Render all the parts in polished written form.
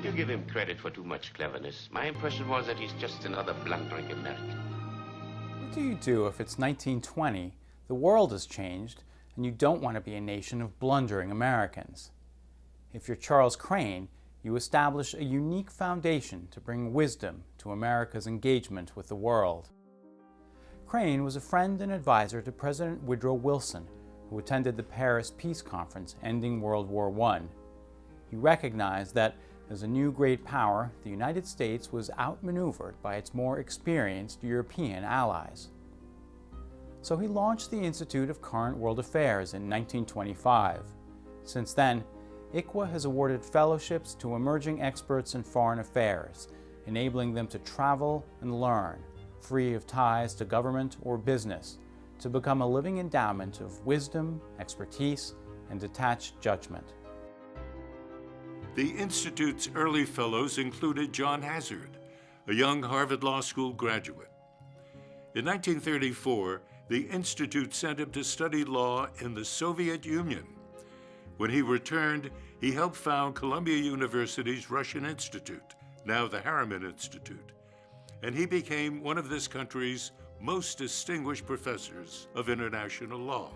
You give him credit for too much cleverness. My impression was that he's just another blundering American. What do you do if it's 1920, the world has changed, and you don't want to be a nation of blundering Americans? If you're Charles Crane, you establish a unique foundation to bring wisdom to America's engagement with the world. Crane was a friend and advisor to President Woodrow Wilson, who attended the Paris Peace Conference ending World War I. He recognized that, as a new great power, the United States was outmaneuvered by its more experienced European allies. So he launched the Institute of Current World Affairs in 1925. Since then, ICWA has awarded fellowships to emerging experts in foreign affairs, enabling them to travel and learn, free of ties to government or business, to become a living endowment of wisdom, expertise, and detached judgment. The Institute's early fellows included John Hazard, a young Harvard Law School graduate. In 1934, the Institute sent him to study law in the Soviet Union. When he returned, he helped found Columbia University's Russian Institute, now the Harriman Institute, and he became one of this country's most distinguished professors of international law.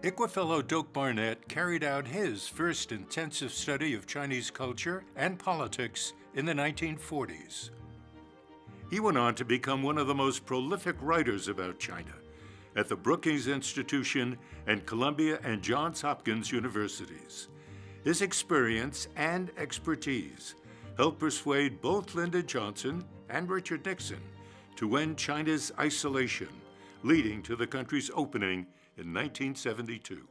ICWA fellow DOAK BARNETT carried out his first intensive study of Chinese culture and politics in the 1940s. He went on to become one of the most prolific writers about China at the Brookings Institution and Columbia and Johns Hopkins universities. His experience and expertise helped persuade both Lyndon Johnson and Richard Nixon to end China's isolation, leading to the country's opening in 1972.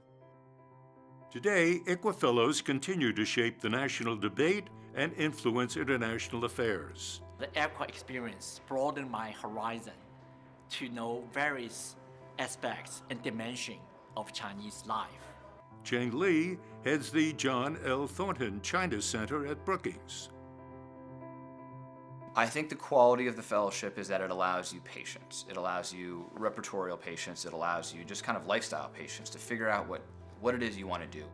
Today, ICWA fellows continue to shape the national debate and influence international affairs. The ICWA experience broadened my horizon to know various aspects and dimensions of Chinese life. Cheng Li heads the John L. Thornton China Center at Brookings. I think the quality of the fellowship is that it allows you patience. It allows you repertorial patience. It allows you just kind of lifestyle patience to figure out what it is you want to do.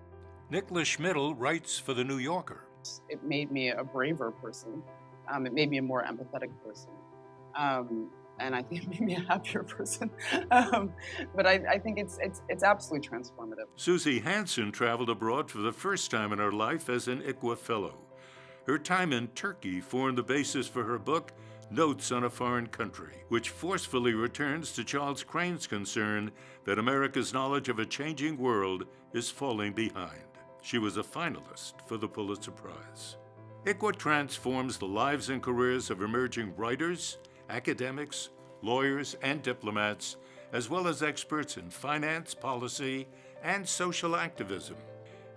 Nicholas Schmidl writes for The New Yorker. It made me a braver person. It made me a more empathetic person. And I think it made me a happier person. But I think it's absolutely transformative. SUZY HANSEN traveled abroad for the first time in her life as an ICWA fellow. Her time in Turkey formed the basis for her book, Notes on a Foreign Country, which forcefully returns to Charles Crane's concern that America's knowledge of a changing world is falling behind. She was a finalist for the Pulitzer Prize. ICWA transforms the lives and careers of emerging writers, academics, lawyers, and diplomats, as well as experts in finance, policy, and social activism.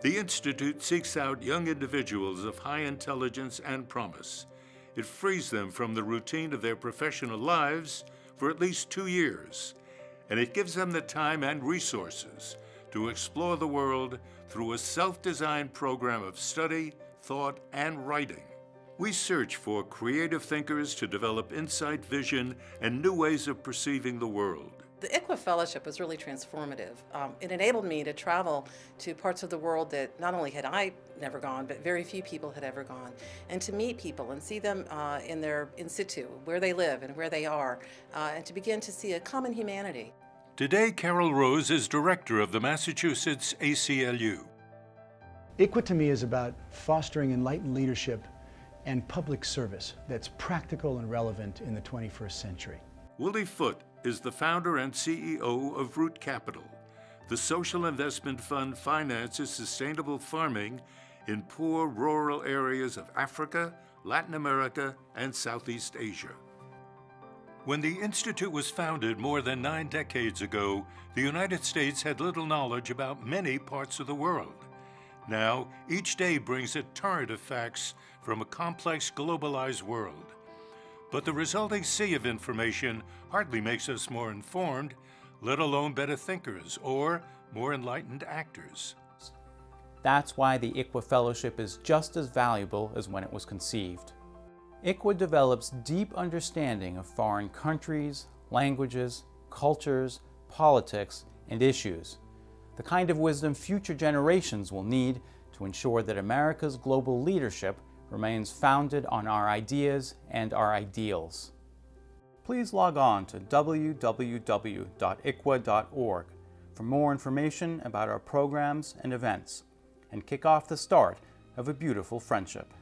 The Institute seeks out young individuals of high intelligence and promise. It frees them from the routine of their professional lives for at least 2 years, and it gives them the time and resources to explore the world through a self-designed program of study, thought, and writing. We search for creative thinkers to develop insight, vision, and new ways of perceiving the world. The ICWA Fellowship was really transformative. It enabled me to travel to parts of the world that not only had I never gone, but very few people had ever gone, and to meet people and see them in their in situ, where they live and where they are, and to begin to see a common humanity. Today, Carol Rose is director of the Massachusetts ACLU. ICWA to me is about fostering enlightened leadership and public service that's practical and relevant in the 21st century. Willie Foote is the founder and CEO of Root Capital. The social investment fund finances sustainable farming in poor rural areas of Africa, Latin America, and Southeast Asia. When the Institute was founded more than 9 decades ago, the United States had little knowledge about many parts of the world. Now, each day brings a torrent of facts from a complex, globalized world. But the resulting sea of information hardly makes us more informed, let alone better thinkers or more enlightened actors. That's why the ICWA Fellowship is just as valuable as when it was conceived. ICWA develops deep understanding of foreign countries, languages, cultures, politics, and issues, the kind of wisdom future generations will need to ensure that America's global leadership remains founded on our ideas and our ideals. Please log on to www.ickwa.org for more information about our programs and events, and kick off the start of a beautiful friendship.